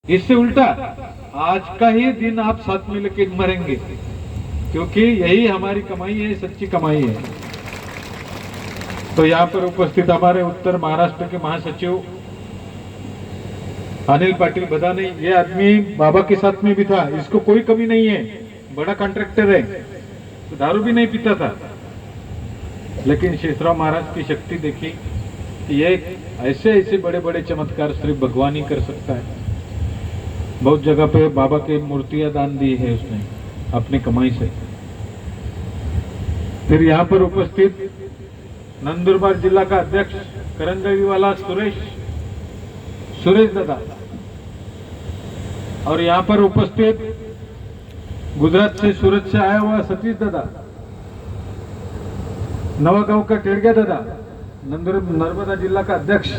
इससे उल्टा आज का ही दिन आप साथ में लेके मरेंगे, क्योंकि यही हमारी कमाई है, सच्ची कमाई है। तो यहाँ पर उपस्थित हमारे उत्तर महाराष्ट्र के महासचिव अनिल पाटिल बदाने, ये आदमी बाबा के साथ में भी था, इसको कोई कमी नहीं है, बड़ा कॉन्ट्रैक्टर है, तो दारू भी नहीं पीता था। लेकिन शेषराव महाराज की शक्ति देखी कि ये ऐसे ऐसे बड़े बड़े चमत्कार सिर्फ भगवान ही कर सकता है। बहुत जगह पे बाबा की मूर्तियां दान दी है उसने अपनी कमाई से। फिर यहाँ पर उपस्थित नंदुरबार जिला का अध्यक्ष करंगळी वाला सुरेश दादा, और यहाँ पर उपस्थित गुजरात से सूरत से आया हुआ सतीश दादा, नवागांव का टेड़गा दादा, नर्मदा जिला का अध्यक्ष,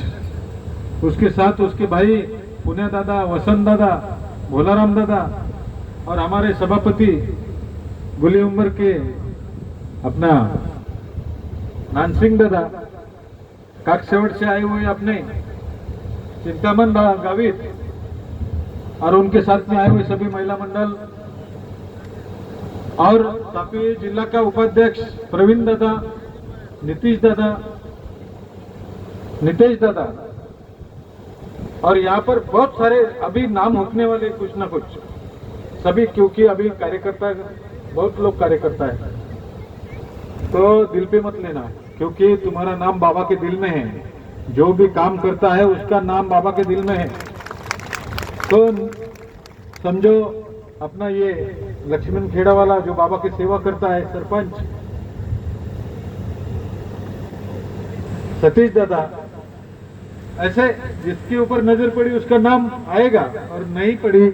उसके साथ उसके भाई पुण्या दादा, वसंत दादा, भोलाराम दादा, और हमारे सभापति गुली उम्र के अपना नानसिंह दादा, काकसेवट से आए हुए अपने चिंतामन गावित, और उनके साथ में आए हुए सभी महिला मंडल, और तापी जिला का उपाध्यक्ष प्रवीण दादा, नीतीश दादा, और यहाँ पर बहुत सारे अभी नाम होने वाले कुछ ना कुछ सभी, क्योंकि अभी कार्यकर्ता बहुत लोग कार्यकर्ता है, तो दिल पे मत लेना, क्योंकि तुम्हारा नाम बाबा के दिल में है। जो भी काम करता है उसका नाम बाबा के दिल में है। तो समझो अपना ये लक्ष्मण खेड़ा वाला जो बाबा की सेवा करता है, सरपंच सतीश दादा, ऐसे जिसके ऊपर नजर पड़ी उसका नाम आएगा, और नहीं पड़ी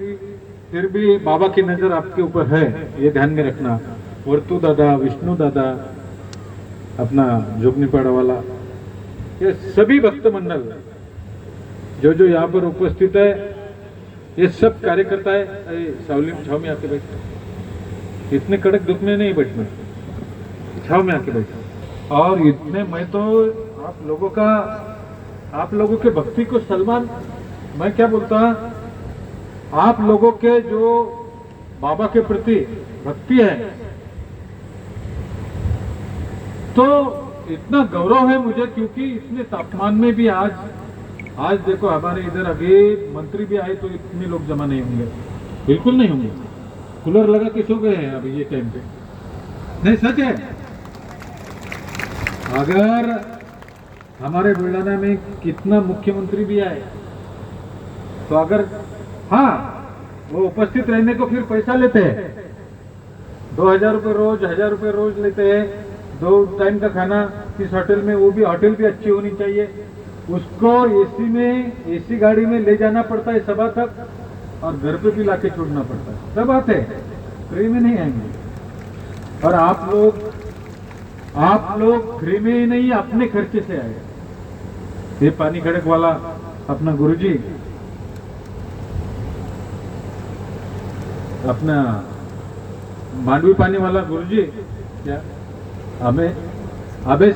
फिर भी बाबा की नजर आपके ऊपर है, ये ध्यान में रखना। वर्तू दादा, विष्णु दादा, अपना जोगनीपाड़ा वाला, ये सभी भक्त मंडल जो यहाँ पर उपस्थित है, ये सब कार्यकर्ता है। छाव में आके बैठो, इतने कड़क धूप में नहीं बैठना, छाव में आके बैठो। और इतने मैं तो आप लोगों के भक्ति को सलमान, मैं क्या बोलता, आप लोगों के जो बाबा के प्रति भक्ति है, तो इतना गौरव है मुझे, क्योंकि इतने तापमान में भी आज देखो हमारे इधर अभी मंत्री भी आए तो इतने लोग जमा नहीं होंगे, बिल्कुल नहीं होंगे, कूलर लगा के सो गए हैं अभी ये टाइम पे, नहीं सच है। अगर हमारे बुलढाना में कितना मुख्यमंत्री भी आए तो अगर वो उपस्थित रहने को फिर पैसा लेते हैं, 2000 रुपये रोज, 1000 रुपये रोज लेते हैं, 2 टाइम का खाना किस होटल में, वो भी होटल भी अच्छी होनी चाहिए, उसको एसी गाड़ी में ले जाना पड़ता है सभा तक, और घर पे भी लाके छोड़ना पड़ता है। सब आते हैं, फ्री में नहीं आएंगे। और आप लोग फ्री में ही नहीं, अपने खर्चे से आए। ये पानी खड़क वाला अपना गुरुजी, अपना मांडवी पानी वाला गुरुजी, क्या अभय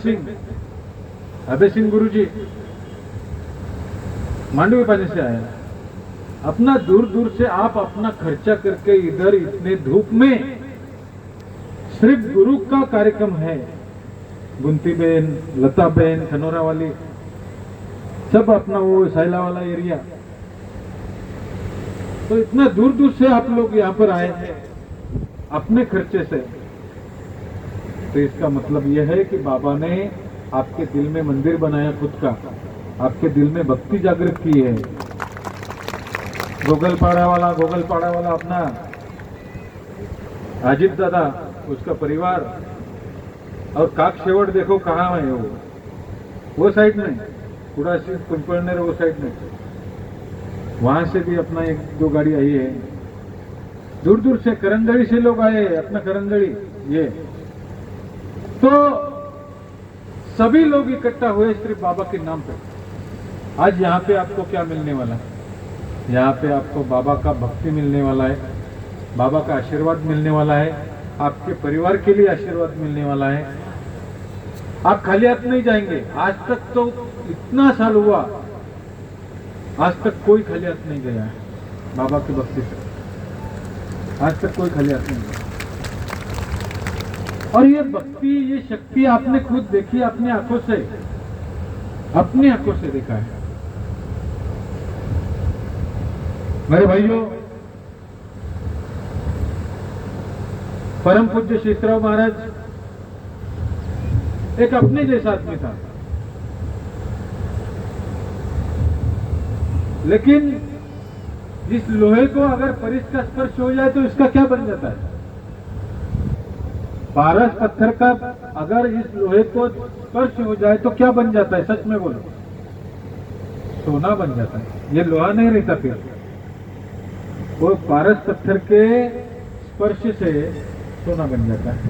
सिंह गुरुजी मांडवी पानी से आया। अपना दूर दूर से आप अपना खर्चा करके इधर इतने धूप में, सिर्फ गुरु का कार्यक्रम है, बुंती बहन, लता बहन, खनौरा वाली, सब अपना वो सैला वाला एरिया, तो इतना दूर दूर से आप लोग यहाँ पर आए हैं अपने खर्चे से। तो इसका मतलब यह है कि बाबा ने आपके दिल में मंदिर बनाया, खुद का आपके दिल में भक्ति जागृत की है। गोगलपाड़ा वाला अपना अजित दादा, उसका परिवार, और काकसेवट देखो कहाँ है, वो साइड में कुड़ासी कुंपलनेर, वो साइड में, वहां से भी अपना 1-2 गाड़ी आई है। दूर दूर से करंगड़ी से लोग आए, अपना करंगड़ी, ये तो सभी लोग इकट्ठा हुए सिर्फ बाबा के नाम पर। आज यहाँ पे आपको क्या मिलने वाला है? यहाँ पे आपको बाबा का भक्ति मिलने वाला है, बाबा का आशीर्वाद मिलने वाला है, आपके परिवार के लिए आशीर्वाद मिलने वाला है। आप खाली हाथ नहीं जाएंगे। आज तक तो इतना साल हुआ, आज तक कोई खाली हाथ नहीं गया है। बाबा की भक्ति से। आज तक कोई खाली हाथ नहीं हुआ। और ये भक्ति, ये शक्ति आपने खुद देखी, अपनी आंखों से देखा है। मेरे भाइयों, परम पूज्य शेषराव महाराज एक अपने जैसा आदमी था, लेकिन जिस लोहे को अगर परिस का स्पर्श हो जाए तो इसका क्या बन जाता है? पारस पत्थर का अगर इस लोहे को स्पर्श हो जाए तो क्या बन जाता है? सच में बोलो, सोना बन जाता है। ये लोहा नहीं रहता, फिर वो पारस पत्थर के स्पर्श से सोना बन जाता है।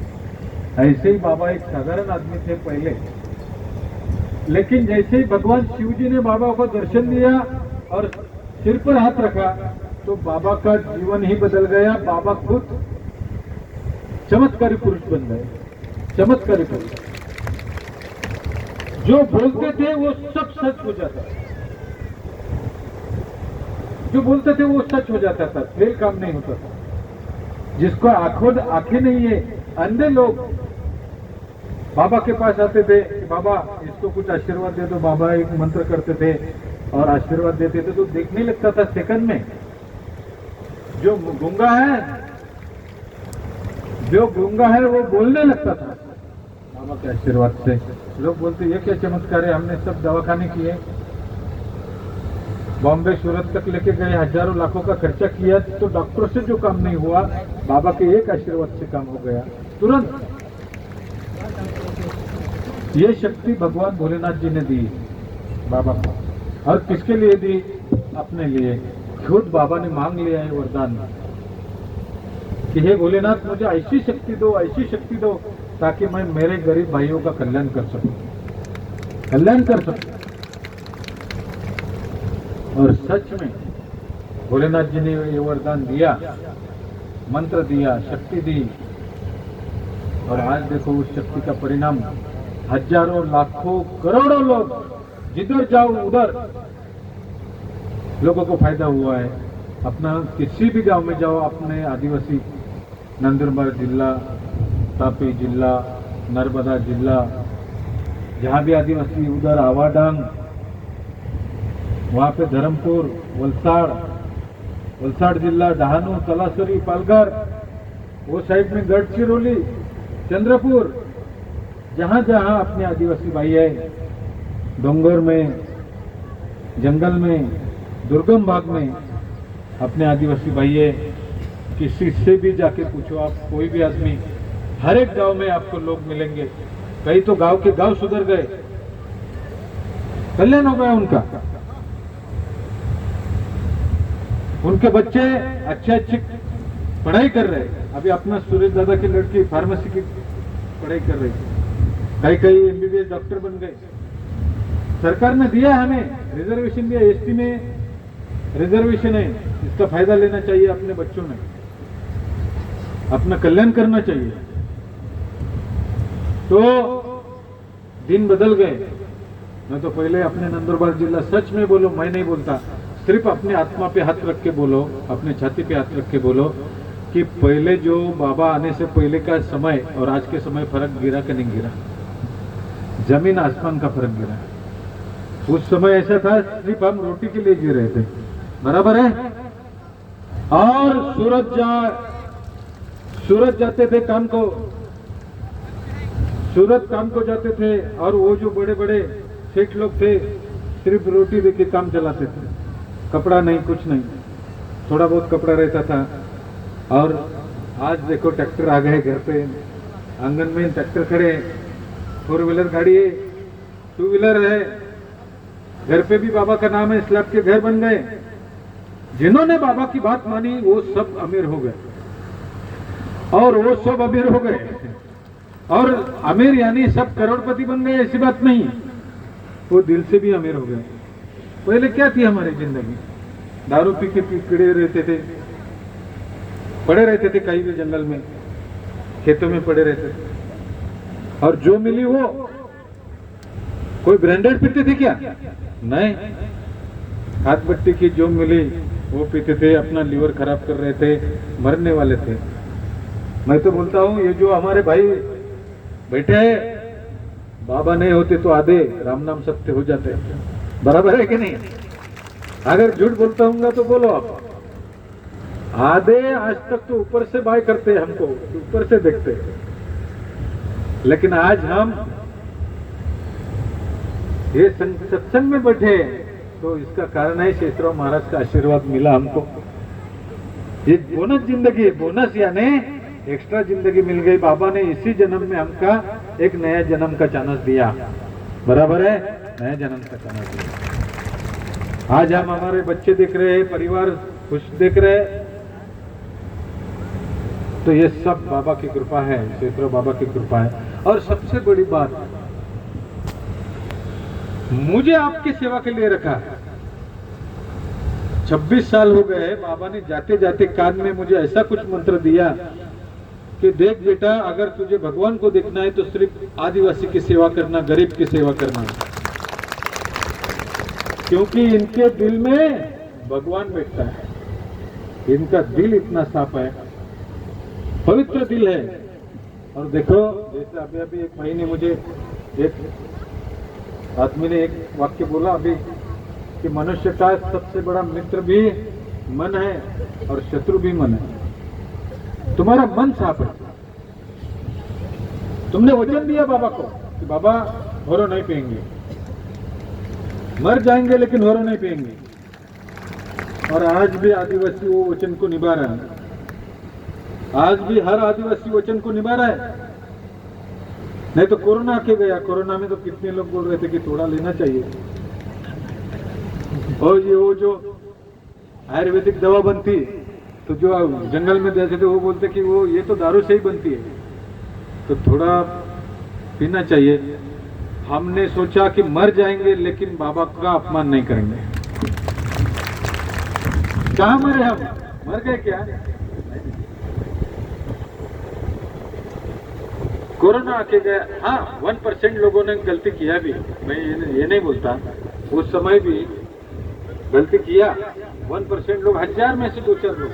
ऐसे ही बाबा एक साधारण आदमी थे पहले, लेकिन जैसे ही भगवान शिव जी ने बाबा को दर्शन दिया और सिर पर हाथ रखा तो बाबा का जीवन ही बदल गया। बाबा खुद चमत्कारी पुरुष बन गए, चमत्कारी पुरुष। जो बोलते थे वो सब सच हो जाता था, जो बोलते थे वो सच हो जाता था, फेल काम नहीं होता था। जिसको आंखें नहीं है, अंधे लोग बाबा के पास आते थे कि बाबा इसको कुछ आशीर्वाद दे दो। बाबा एक मंत्र करते थे और आशीर्वाद देते थे, तो देखने लगता था सेकंड में। जो गूंगा है वो बोलने लगता था बाबा के आशीर्वाद से। लोग बोलते ये क्या चमत्कार है, हमने सब दवाखाने किए, बॉम्बे सूरत तक लेके गए, हजारों लाखों का खर्चा किया, तो डॉक्टर से जो काम नहीं हुआ, बाबा के एक आशीर्वाद से काम हो गया तुरंत। ये शक्ति भगवान भोलेनाथ जी ने दी बाबा को, और किसके लिए दी? अपने लिए। खुद बाबा ने मांग लिया है वरदान कि हे भोलेनाथ, मुझे ऐसी शक्ति दो, ऐसी शक्ति दो, ताकि मैं मेरे गरीब भाइयों का कल्याण कर सकूं। और सच में भोलेनाथ जी ने ये वरदान दिया, मंत्र दिया, शक्ति दी, और आज देखो उस शक्ति का परिणाम। हजारों, लाखों, करोड़ों लोग जिधर जाओ उधर लोगों को फायदा हुआ है। अपना किसी भी गांव में जाओ, अपने आदिवासी, नंदुरबार जिला, तापी जिला, नर्मदा जिला, जहां भी आदिवासी, उधर आवाडांग, वहां पे धर्मपुर, वलसाड़ जिला, डहानू, तलासरी, पालघर, वो साइड में गढ़चिरौली, चंद्रपुर, जहां जहां अपने आदिवासी भाई है, डोंगर में, जंगल में, दुर्गम भाग में अपने आदिवासी भाई है, किसी से भी जाके पूछो आप, कोई भी आदमी, हर एक गांव में आपको लोग मिलेंगे। कई तो गांव के गांव सुधर गए, कल्याण हो गया उनका। उनके बच्चे अच्छे पढ़ाई कर रहे। अभी अपना सूरज दादा की लड़की फार्मेसी की पढ़ाई कर रही, कई एमबीबीएस डॉक्टर बन गए। सरकार ने दिया हमें रिजर्वेशन दिया, एसटी में रिजर्वेशन है, इसका फायदा लेना चाहिए। अपने बच्चों ने अपना कल्याण करना चाहिए। तो दिन बदल गए। मैं तो पहले अपने नंदुरबार जिला, सच में बोलो, मैं नहीं बोलता, सिर्फ अपने आत्मा पे हाथ रख के बोलो, अपने छाती पे हाथ रख के बोलो कि पहले जो बाबा आने से पहले का समय और आज के समय फर्क गिरा कि नहीं गिरा? जमीन आसमान का फर्क गिरा। उस समय ऐसा था, सिर्फ हम रोटी के लिए जी रहे थे, बराबर है। और सूरत जाते थे काम को, सूरत काम को जाते थे, और वो जो बड़े बड़े सेठ लोग थे सिर्फ रोटी देके काम चलाते थे, कपड़ा नहीं, कुछ नहीं, थोड़ा बहुत कपड़ा रहता था। और आज देखो ट्रैक्टर आ गए घर पे, आंगन में ट्रैक्टर खड़े, 4 व्हीलर गाड़ी है, 2 व्हीलर है, घर पे भी बाबा का नाम है, स्लैब के घर बन गए। जिन्होंने बाबा की बात मानी वो सब अमीर हो गए, और वो सब अमीर हो गए। और अमीर यानी सब करोड़पति बन गए, ऐसी बात नहीं, वो दिल से भी अमीर हो गए। पहले क्या थी हमारी जिंदगी? दारू पी के पीड़े रहते थे, पड़े रहते थे, कहीं भी जंगल में, खेतों में पड़े रहते थे, और जो मिली वो, कोई ब्रांडेड पीते थे क्या? नहीं, हाथ बट्टी की जो मिली वो पीते थे, अपना लीवर खराब कर रहे थे, मरने वाले थे। मैं तो बोलता हूँ ये जो हमारे भाई बैठे हैं, बाबा नहीं होते तो आधे राम नाम सत्य हो जाते। बराबर है कि नहीं? अगर झूठ बोलता हूँ तो बोलो आप। आधे आज तक तो ऊपर से बाय करते हैं, हमको ऊपर से देखते हैं, लेकिन आज हम ये सत्संग में बैठे तो इसका कारण है शेषराव महाराज का आशीर्वाद मिला हमको। ये बोनस जिंदगी, बोनस यानी एक्स्ट्रा जिंदगी मिल गई। बाबा ने इसी जन्म में हमका एक नया जन्म का चांस दिया। बराबर है, नया जन्म का चांस दिया। आज हम हमारे बच्चे देख रहे हैं, परिवार खुश देख रहे हैं, तो ये सब बाबा की कृपा है, शेषराव बाबा की कृपा है। और सबसे बड़ी बात, मुझे आपकी सेवा के लिए रखा। 26 साल हो गए, बाबा ने जाते जाते कान में मुझे ऐसा कुछ मंत्र दिया कि देख बेटा, अगर तुझे भगवान को देखना है तो सिर्फ आदिवासी की सेवा करना, गरीब की सेवा करना, क्योंकि इनके दिल में भगवान बैठता है। इनका दिल इतना साफ है, पवित्र दिल है। और देखो, जैसे अभी अभी एक भाई ने मुझे, एक आदमी ने एक वाक्य बोला अभी कि मनुष्य का सबसे बड़ा मित्र भी मन है और शत्रु भी मन है। तुम्हारा मन साफ है। तुमने वचन दिया बाबा को कि बाबा होरो नहीं पिएंगे, मर जाएंगे लेकिन होरो नहीं पिएंगे, और आज भी आदिवासी वो वचन को निभा रहा है। आज भी हर आदिवासी वचन को निभा रहा है। नहीं तो कोरोना के गया, कोरोना में तो कितने लोग बोल रहे थे कि थोड़ा लेना चाहिए। और ये वो जो आयुर्वेदिक दवा बनती, तो जो जंगल में देते थे वो बोलते कि वो ये तो दारू से ही बनती है, तो थोड़ा पीना चाहिए। हमने सोचा कि मर जाएंगे लेकिन बाबा का अपमान नहीं करेंगे। कहाँ मरे हम? मर गए क्या? कोरोना आके गया। हाँ, 1% लोगों ने गलती किया भी, मैं ये नहीं बोलता, उस समय भी गलती किया। 1% लोग, 1000 में से 2-4 लोग,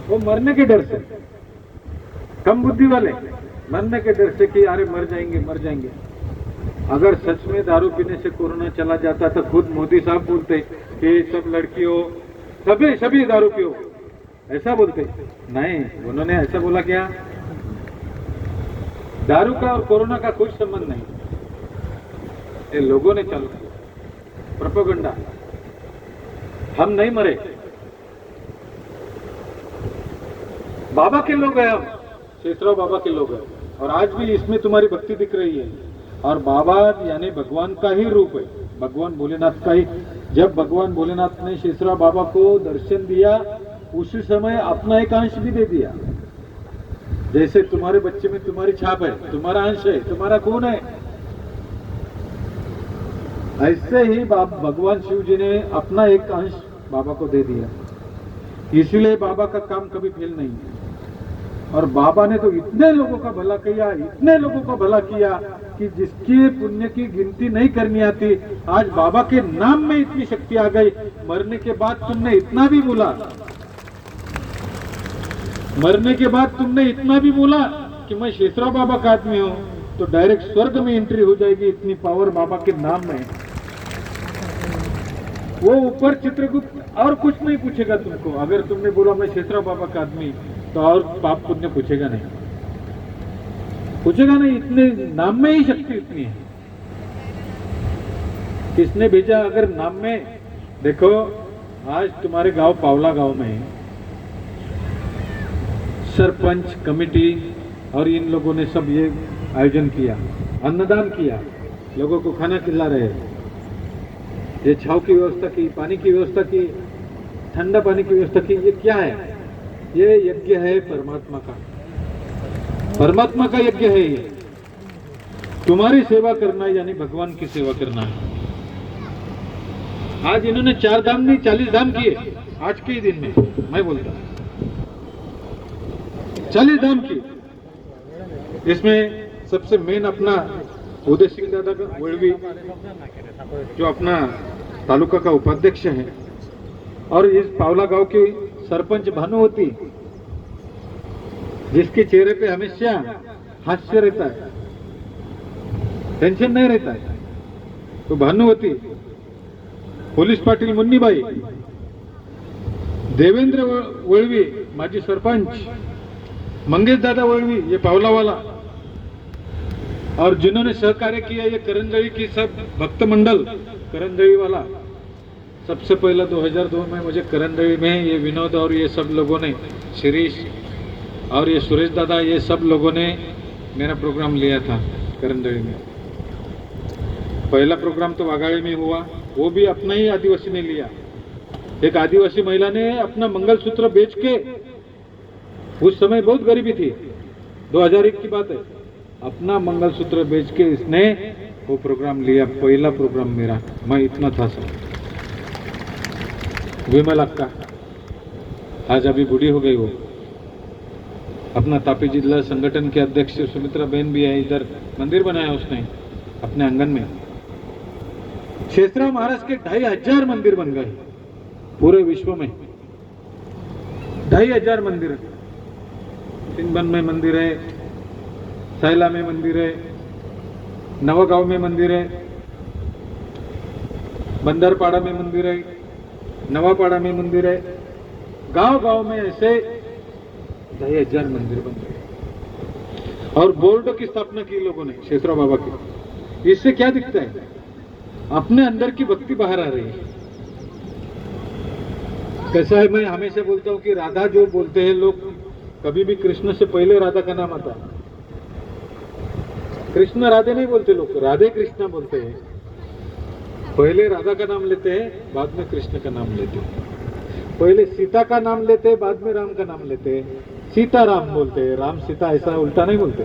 वो मरने के डर से, कम बुद्धि वाले, मरने के डर से कि अरे मर जाएंगे मर जाएंगे। अगर सच में दारू पीने से कोरोना चला जाता तो खुद मोदी साहब बोलते कि सब लड़कियों सभी दारू पियो, ऐसा बोलते। नहीं, उन्होंने ऐसा बोला क्या? दारू का और कोरोना का कुछ संबंध नहीं। ये लोगों ने चालू किया प्रोपेगेंडा। हम नहीं मरे, बाबा के लोग हैं हम, शेषराव बाबा के लोग हैं। और आज भी इसमें तुम्हारी भक्ति दिख रही है। और बाबा यानी भगवान का ही रूप है, भगवान भोलेनाथ का ही। जब भगवान भोलेनाथ ने शेषराव बाबा को दर्शन दिया, उसी समय अपना एक अंश भी दे दिया। जैसे तुम्हारे बच्चे में तुम्हारी छाप है, तुम्हारा अंश है, तुम्हारा खून है, ऐसे ही भगवान शिव जी ने अपना एक अंश बाबा को दे दिया। इसलिए बाबा का काम कभी फेल नहीं है। और बाबा ने तो इतने लोगों का भला किया, इतने लोगों का भला किया कि जिसके पुण्य की गिनती नहीं करनी आती। आज बाबा के नाम में इतनी शक्ति आ गई। मरने के बाद तुमने इतना भी बोला, मरने के बाद तुमने इतना भी बोला कि मैं शेषराव बाबा का आदमी हूं, तो डायरेक्ट स्वर्ग में एंट्री हो जाएगी। इतनी पावर बाबा के नाम में। वो ऊपर चित्रगुप्त और कुछ नहीं पूछेगा तुमको। अगर तुमने बोला मैं शेषराव बाबा का आदमी, तो और पाप पुण्य पूछेगा नहीं, पूछेगा नहीं। इतने नाम में ही शक्ति इतनी है। किसने भेजा? अगर नाम में देखो, आज तुम्हारे गांव पावला गांव में सरपंच कमेटी और इन लोगों ने सब ये आयोजन किया, अन्नदान किया, लोगों को खाना खिला रहे, ये छाव की व्यवस्था की, पानी की व्यवस्था की, ठंडा पानी की व्यवस्था की। ये क्या है? ये यज्ञ है परमात्मा का, परमात्मा का यज्ञ है ये। तुम्हारी सेवा करना यानी भगवान की सेवा करना है। आज इन्होंने 4 धाम नहीं 40 धाम किए आज के ही दिन में। मैं बोलता 40 धाम की। इसमें सबसे मेन अपना उदय सिंह दादा का वड़वी, जो अपना तालुका का उपाध्यक्ष है, और इस पावला गांव की सरपंच भानुवती, जिसके चेहरे पे हमेशा हास्य रहता है, टेंशन नहीं रहता है, तो भानुवती, पोलीस पाटील मुन्नीबाई, देवेंद्र वळवी माजी सरपंच, मंगेश दादा वळवी ये पावला वाला, और जिन्होंने सहकार्य किया ये करंजळी की सब भक्त मंडल करंजळी वाला। सबसे पहला 2002 में मुझे करंजळी में ये विनोद और ये सब लोगों ने, शिरीष और ये सुरेश दादा, ये सब लोगों ने मेरा प्रोग्राम लिया था करंजळी में। पहला प्रोग्राम तो वाघाड़ी में हुआ, वो भी अपना ही आदिवासी ने लिया। एक आदिवासी महिला ने अपना मंगलसूत्र बेच के, उस समय बहुत गरीबी थी, 2001 की बात है, अपना मंगलसूत्र बेच के इसने वो प्रोग्राम लिया, पहला प्रोग्राम मेरा। मैं इतना था सर। विमल अक्का आज अभी बूढ़ी हो गई, वो अपना तापी जिला संगठन के अध्यक्ष सुमित्रा बहन भी है, इधर मंदिर बनाया उसने अपने आंगन में। शेषराव महाराज के 2500 मंदिर बन गए पूरे विश्व में, 2500 मंदिर। सिंधबन में मंदिर है, सैला में मंदिर है, नवागांव में मंदिर है, बंदरपाड़ा में मंदिर है, नवापाड़ा में मंदिर है, गांव गांव में ऐसे 2500 मंदिर बन गए। और बोर्ड की स्थापना की लोगों ने शेषराव बाबा की। इससे क्या दिखता है? अपने अंदर की भक्ति बाहर आ रही है। कैसा है, मैं हमेशा बोलता हूं कि राधा जो बोलते हैं लोग, कभी भी कृष्ण से पहले राधा का नाम आता है। कृष्ण राधे नहीं बोलते लोग, राधे कृष्णा बोलते हैं। पहले राधा का नाम लेते हैं, बाद में कृष्ण का नाम लेते हैं। पहले सीता का नाम लेते हैं, बाद में राम का नाम लेते हैं। सीता राम बोलते हैं, राम सीता ऐसा उल्टा नहीं बोलते।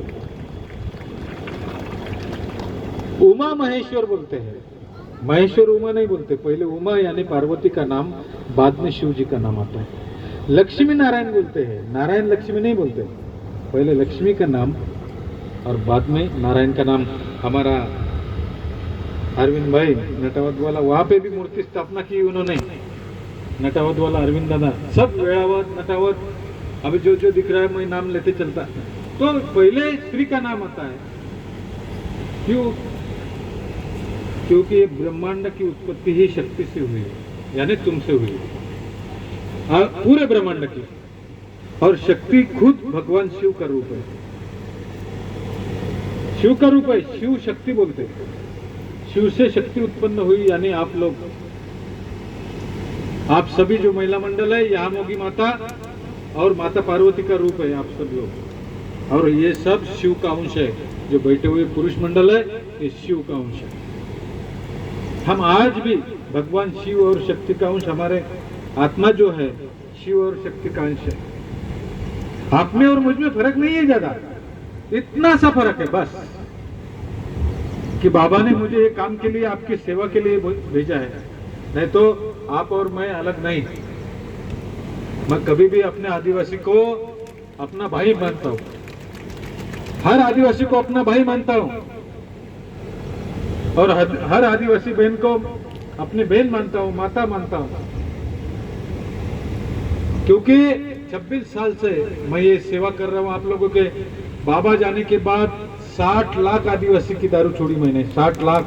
उमा महेश्वर बोलते हैं, महेश्वर उमा नहीं बोलते। पहले उमा यानी पार्वती का नाम, बाद में शिव जी का नाम आता है। लक्ष्मी नारायण बोलते हैं, नारायण लक्ष्मी नहीं बोलते। पहले लक्ष्मी का नाम और बाद में नारायण का नाम। हमारा अरविंद भाई नटावत वाला, वहां पे भी मूर्ति स्थापना की उन्होंने, नटावत वाला अरविंद दादा, सब वेड़ावत नटावत, अभी जो जो दिख रहा है मैं नाम लेते चलता। तो पहले स्त्री का नाम आता है। क्यों? क्योंकि ये ब्रह्मांड की उत्पत्ति ही शक्ति से हुई है, यानी तुमसे हुई है, पूरे ब्रह्मांड की। और शक्ति खुद भगवान शिव का रूप है, शिव का रूप है। शिव शक्ति बोलते हैं, शिव से शक्ति उत्पन्न हुई, यानी आप लोग, आप सभी जो महिला मंडल है, यहाँ मोगी माता और माता पार्वती का रूप है आप सब लोग। और ये सब शिव का अंश है। जो बैठे हुए पुरुष मंडल है, ये शिव का अंश है। हम आज भी भगवान शिव और शक्ति का अंश, हमारे आत्मा जो है शिव और शक्ति का अंश है। आप में और मुझ में फर्क नहीं है ज्यादा, इतना सा फर्क है बस कि बाबा ने मुझे ये काम के लिए, आपकी सेवा के लिए भेजा है। नहीं तो आप और मैं अलग नहीं। मैं कभी भी अपने आदिवासी को अपना भाई मानता हूं, हर आदिवासी को अपना भाई मानता हूं, और हर आदिवासी बहन को अपनी बहन मानता हूं, माता मानता हूं। क्योंकि 26 साल से मैं ये सेवा कर रहा हूं आप लोगों के। बाबा जाने के बाद 60 लाख आदिवासी की दारू छोड़ी मैंने, 60 लाख।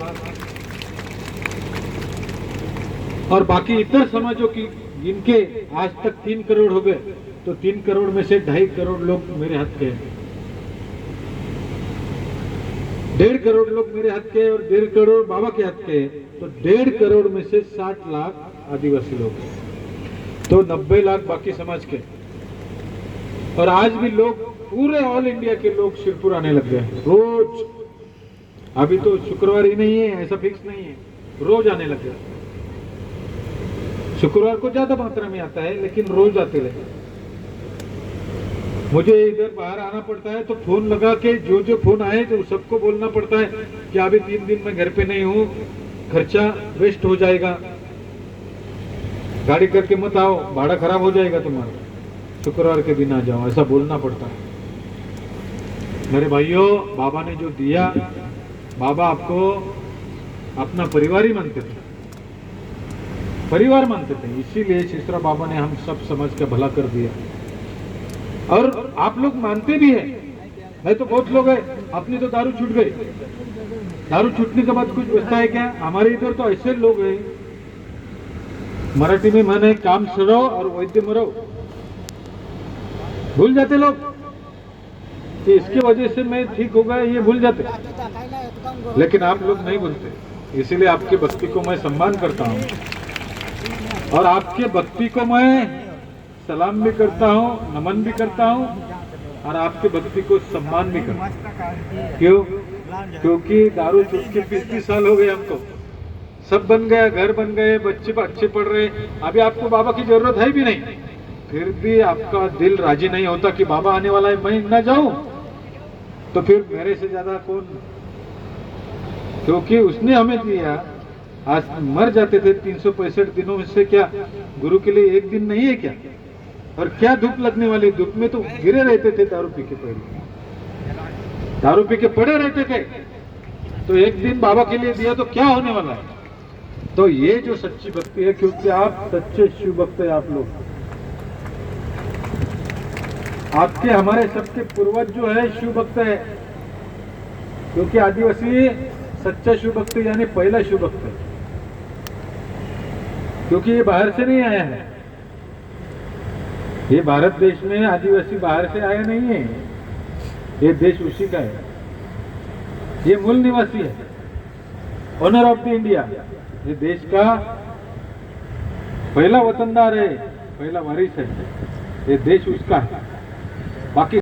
और बाकी इतर समाजों की जिनके आज तक 3 करोड़ हो गए, तो 3 करोड़ में से 2.5 करोड़ लोग मेरे हाथ के हैं, 1.5 करोड़ लोग मेरे हाथ के और 1.5 करोड़ बाबा के हाथ के। तो 1.5 करोड़ में से 60 लाख आदिवासी लोग, तो 90 लाख बाकी समाज के। और आज भी लोग, पूरे ऑल इंडिया के लोग शिरपुर आने लग गए रोज। अभी तो शुक्रवार ही नहीं है, ऐसा फिक्स नहीं है, रोज आने लग गए। शुक्रवार को ज्यादा मात्रा में आता है, लेकिन रोज आते रहे। मुझे इधर बाहर आना पड़ता है तो फोन लगा के जो जो फोन आए तो सबको बोलना पड़ता है कि अभी 3 दिन मैं घर पे नहीं हूँ, खर्चा वेस्ट हो जाएगा, गाड़ी करके मत आओ, भाड़ा खराब हो जाएगा तुम्हारा, शुक्रवार के दिन आ जाओ, ऐसा बोलना पड़ता है। मेरे भाइयों, बाबा ने जो दिया, बाबा आपको अपना परिवार ही मानते थे। परिवार मानते थे, इसीलिए शिश्रा बाबा ने हम सब समाज का भला कर दिया। और आप लोग मानते भी है, नहीं तो बहुत लोग है अपनी तो दारू छूट गई, दारू छूटने के बाद कुछ बचता है क्या? हमारे इधर तो ऐसे लोग हैं, मराठी में माने काम सरो और वैद्य मरो, भूल जाते लोग कि इसके वजह से मैं ठीक हो गया, ये भूल जाते। लेकिन आप लोग नहीं भूलते, इसीलिए आपके भक्ति को मैं सम्मान करता हूँ और आपके भक्ति को मैं सलाम भी करता हूँ, नमन भी करता हूँ और आपके भक्ति को सम्मान भी करता हूँ। क्यों? क्योंकि दारू छूट के 20-20 साल हो गए हमको, सब बन गया, घर बन गए, बच्चे अच्छे पढ़ रहे, अभी आपको बाबा की जरूरत है भी नहीं, फिर भी आपका दिल राजी नहीं होता कि बाबा आने वाला है, मैं न जाऊं, तो फिर मेरे से ज्यादा कौन? क्योंकि उसने हमें दिया, आज मर जाते थे 365 दिनों में से, क्या गुरु के लिए एक दिन नहीं है क्या? और क्या धूप लगने वाली, धूप में तो गिरे रहते थे, दारू पी के पहले, दारू पी के पड़े रहते थे, तो एक दिन बाबा के लिए दिया तो क्या होने वाला है? तो ये जो सच्ची भक्ति है, क्योंकि आप सच्चे शिव भक्त है, आप लोग, आपके हमारे सबके पूर्वज जो है शिव भक्त है, क्योंकि आदिवासी सच्चा शिव भक्त यानी पहला शिव भक्त है, क्योंकि ये बाहर से नहीं आया है, ये भारत देश में आदिवासी बाहर से आया नहीं है, ये देश उसी का है, ये मूल निवासी है, ओनर ऑफ द इंडिया, ये देश का पहला वतनदार है, पहला वारिस है, ये देश उसका है। बाकी